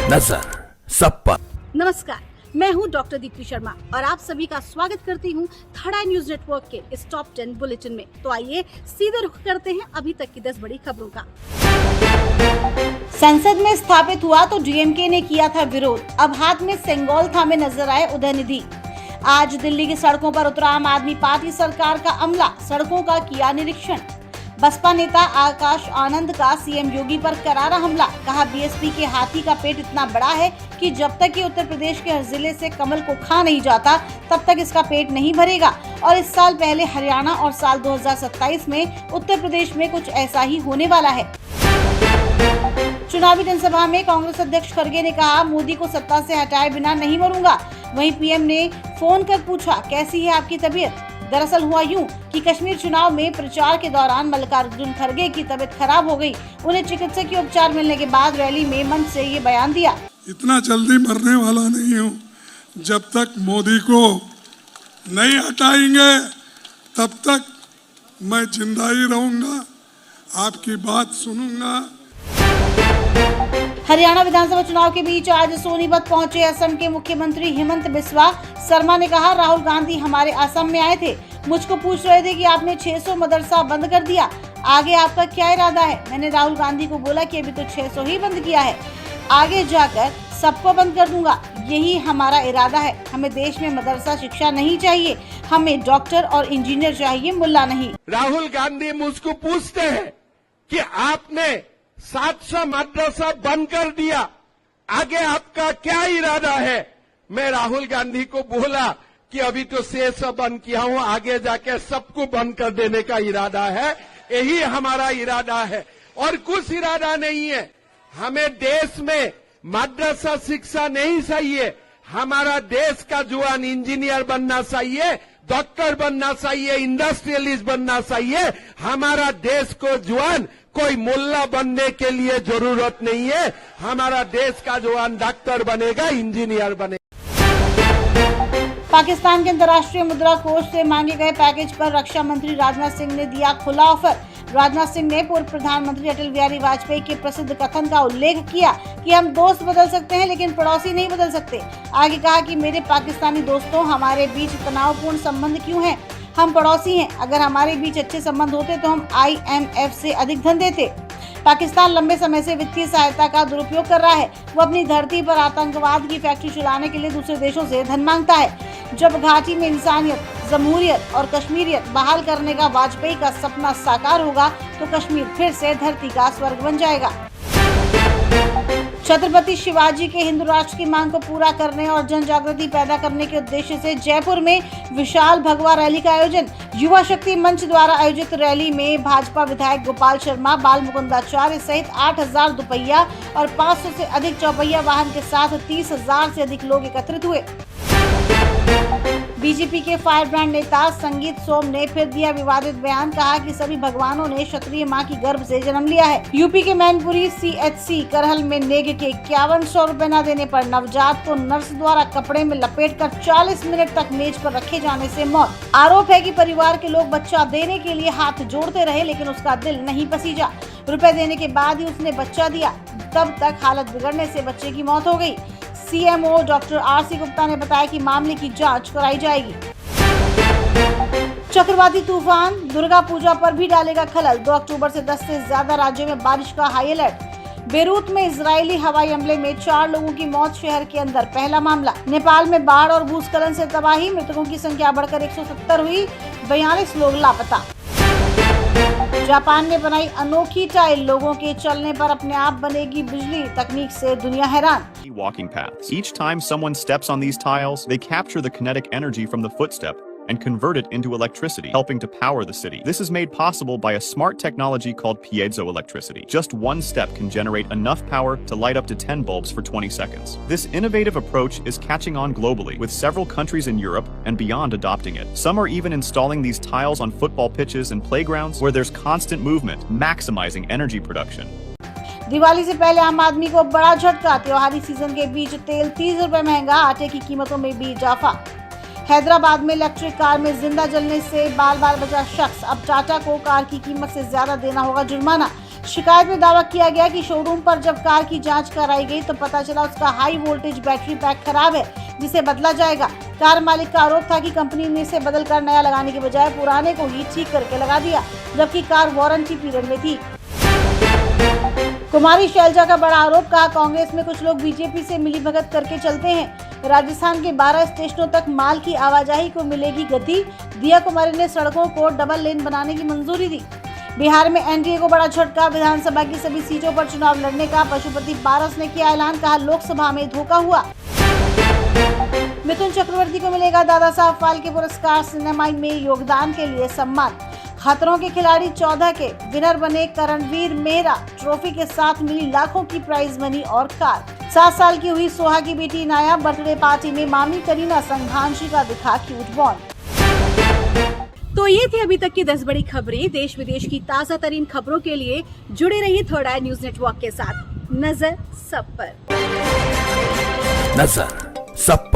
नजर सब पर। नमस्कार, मैं हूं डॉक्टर दीप्ति शर्मा और आप सभी का स्वागत करती हूं थर्ड आई न्यूज नेटवर्क के इस टॉप 10 बुलेटिन में। तो आइए सीधे रुख करते हैं अभी तक की 10 बड़ी खबरों का। संसद में स्थापित हुआ तो डीएमके ने किया था विरोध, अब हाथ में सेंगोल थामे नजर आए उदयनिधि। आज दिल्ली की सड़कों पर उतरा आम आदमी पार्टी सरकार का अमला, सड़कों का किया निरीक्षण। बसपा नेता आकाश आनंद का सीएम योगी पर करारा हमला, कहा बीएसपी के हाथी का पेट इतना बड़ा है कि जब तक ये उत्तर प्रदेश के हर जिले से कमल को खा नहीं जाता तब तक इसका पेट नहीं भरेगा। और इस साल पहले हरियाणा और साल 2027 में उत्तर प्रदेश में कुछ ऐसा ही होने वाला है। चुनावी जनसभा में कांग्रेस अध्यक्ष खड़गे ने कहा, मोदी को सत्ता से हटाए बिना नहीं मरूंगा। वहीं पीएम ने फोन कर पूछा, कैसी है आपकी तबीयत। दरअसल हुआ यूं कि कश्मीर चुनाव में प्रचार के दौरान मल्लिकार्जुन खड़गे की तबीयत खराब हो गई। उन्हें चिकित्सकीय उपचार मिलने के बाद रैली में मंच से ये बयान दिया। इतना जल्दी मरने वाला नहीं हूँ, जब तक मोदी को नहीं हटाएंगे तब तक मैं जिंदा ही रहूंगा, आपकी बात सुनूंगा। हरियाणा विधानसभा चुनाव के बीच आज सोनीपत पहुंचे असम के मुख्यमंत्री हेमंत बिस्वा शर्मा ने कहा, राहुल गांधी हमारे असम में आए थे, मुझको पूछ रहे थे कि आपने 600 मदरसा बंद कर दिया, आगे आपका क्या इरादा है। मैंने राहुल गांधी को बोला कि अभी तो 600 ही बंद किया है, आगे जाकर सबको बंद कर दूंगा, यही हमारा इरादा है। हमें देश में मदरसा शिक्षा नहीं चाहिए, हमें डॉक्टर और इंजीनियर चाहिए, मुल्ला नहीं। राहुल गांधी मुझको पूछते हैं कि आपने 700 मदरसा बंद कर दिया, आगे आपका क्या इरादा है। मैं राहुल गांधी को बोला कि अभी तो 600 बंद किया हूं, आगे जाके सबको बंद कर देने का इरादा है, यही हमारा इरादा है और कुछ इरादा नहीं है। हमें देश में मदरसा शिक्षा नहीं चाहिए, हमारा देश का जवान इंजीनियर बनना चाहिए, डॉक्टर बनना चाहिए, इंडस्ट्रियलिस्ट बनना चाहिए। हमारा देश को जवान कोई मुल्ला बनने के लिए जरूरत नहीं है, हमारा देश का जवान डॉक्टर बनेगा, इंजीनियर बनेगा। पाकिस्तान के अंतर्राष्ट्रीय मुद्रा कोष से मांगे गए पैकेज पर रक्षा मंत्री राजनाथ सिंह ने दिया खुला ऑफर। राजनाथ सिंह ने पूर्व प्रधानमंत्री अटल बिहारी वाजपेयी के प्रसिद्ध कथन का उल्लेख किया कि हम दोस्त बदल सकते हैं लेकिन पड़ोसी नहीं बदल सकते। आगे कहा कि मेरे पाकिस्तानी दोस्तों, हमारे बीच तनावपूर्ण संबंध क्यों हैं? हम पड़ोसी हैं, अगर हमारे बीच अच्छे संबंध होते तो हम IMF से अधिक धन देते। पाकिस्तान लंबे समय से वित्तीय सहायता का दुरुपयोग कर रहा है। वो अपनी धरती पर आतंकवाद की फैक्ट्री चलाने के लिए दूसरे देशों से धन मांगता है। जब घाटी में इंसानियत, जमहूरियत और कश्मीरियत बहाल करने का वाजपेयी का सपना साकार होगा तो कश्मीर फिर से धरती का स्वर्ग बन जाएगा। छत्रपति शिवाजी के हिंदू राष्ट्र की मांग को पूरा करने और जन जागृति पैदा करने के उद्देश्य से जयपुर में विशाल भगवा रैली का आयोजन। युवा शक्ति मंच द्वारा आयोजित रैली में भाजपा विधायक गोपाल शर्मा, बाल मुकुंदाचार्य सहित 8000 दुपहिया और 500 से अधिक चौपहिया वाहन के साथ 30,000 से अधिक लोग एकत्रित हुए। बीजेपी के फायर ब्रांड नेता संगीत सोम ने फिर दिया विवादित बयान, कहा कि सभी भगवानों ने क्षत्रिय मां की गर्भ से जन्म लिया है। यूपी के मैनपुरी CHC करहल में नेग के 5100 रुपए न देने पर नवजात को नर्स द्वारा कपड़े में लपेटकर 40 मिनट तक मेज पर रखे जाने से मौत। आरोप है कि परिवार के लोग बच्चा देने के लिए हाथ जोड़ते रहे लेकिन उसका दिल नहीं पसीजा। रुपए देने के बाद ही उसने बच्चा दिया, तब तक हालत बिगड़ने से बच्चे की मौत हो गई। CMO डॉक्टर RC गुप्ता ने बताया कि मामले की जांच कराई जाएगी। चक्रवाती तूफान दुर्गा पूजा पर भी डालेगा खलल। 2 अक्टूबर से 10 से ज्यादा राज्यों में बारिश का हाई अलर्ट। बेरूत में इजरायली हवाई हमले में 4 लोगों की मौत, शहर के अंदर पहला मामला। नेपाल में बाढ़ और भूस्खलन से तबाही, मृतकों की संख्या बढ़कर 170 हुई, 42 लोग लापता। जापान ने बनाई अनोखी टाइल, लोगों के चलने पर अपने आप बनेगी बिजली, तकनीक से दुनिया हैरान। Walking paths. Each time someone steps on these tiles, they capture the kinetic energy from the footstep and convert it into electricity, helping to power the city. This is made possible by a smart technology called piezoelectricity. Just one step can generate enough power to light up to 10 bulbs for 20 seconds. This innovative approach is catching on globally, with several countries in Europe and beyond adopting it. Some are even installing these tiles on football pitches and playgrounds where there's constant movement, maximizing energy production. Diwali से पहले आम आदमी को बड़ा झटका, त्योहारी season के बीच तेल 30 रुपए महंगा, आटे की कीमतों में भी इजाफा। हैदराबाद में इलेक्ट्रिक कार में जिंदा जलने से बाल बाल बचा शख्स, अब टाटा को कार की कीमत से ज्यादा देना होगा जुर्माना। शिकायत में दावा किया गया कि शोरूम पर जब कार की जांच कराई गई तो पता चला उसका हाई वोल्टेज बैटरी पैक खराब है, जिसे बदला जाएगा। कार मालिक का आरोप था कि कंपनी ने इसे बदलकर नया लगाने के बजाय पुराने को ही ठीक करके लगा दिया, जबकि कार वारंटी पीरियड में थी। कुमारी शैलजा का बड़ा आरोप, कहा कांग्रेस में कुछ लोग बीजेपी से मिलीभगत करके चलते हैं। राजस्थान के 12 स्टेशनों तक माल की आवाजाही को मिलेगी गति। दिया कुमारी ने सड़कों को डबल लेन बनाने की मंजूरी दी। बिहार में एनडीए को बड़ा झटका, विधानसभा की सभी सीटों पर चुनाव लड़ने का पशुपति पारस ने किया ऐलान, कहा लोकसभा में धोखा हुआ। मिथुन चक्रवर्ती को मिलेगा दादा साहब फाल्के पुरस्कार, सिनेमा में योगदान के लिए सम्मान। खतरों के खिलाड़ी 14 के विनर बने करणवीर मेहरा, ट्रॉफी के साथ मिली लाखों की प्राइज मनी और कार। 7 साल की हुई सोहा की बेटी इनाया, बर्थडे पार्टी में मामी करीना संघांशी का दिखा क्यूट बॉन्ड। तो ये थी अभी तक की 10 बड़ी खबरें। देश विदेश की ताजा तरीन खबरों के लिए जुड़े रहिए थर्ड आई न्यूज नेटवर्क के साथ। नजर सब पर। नजर सब पर।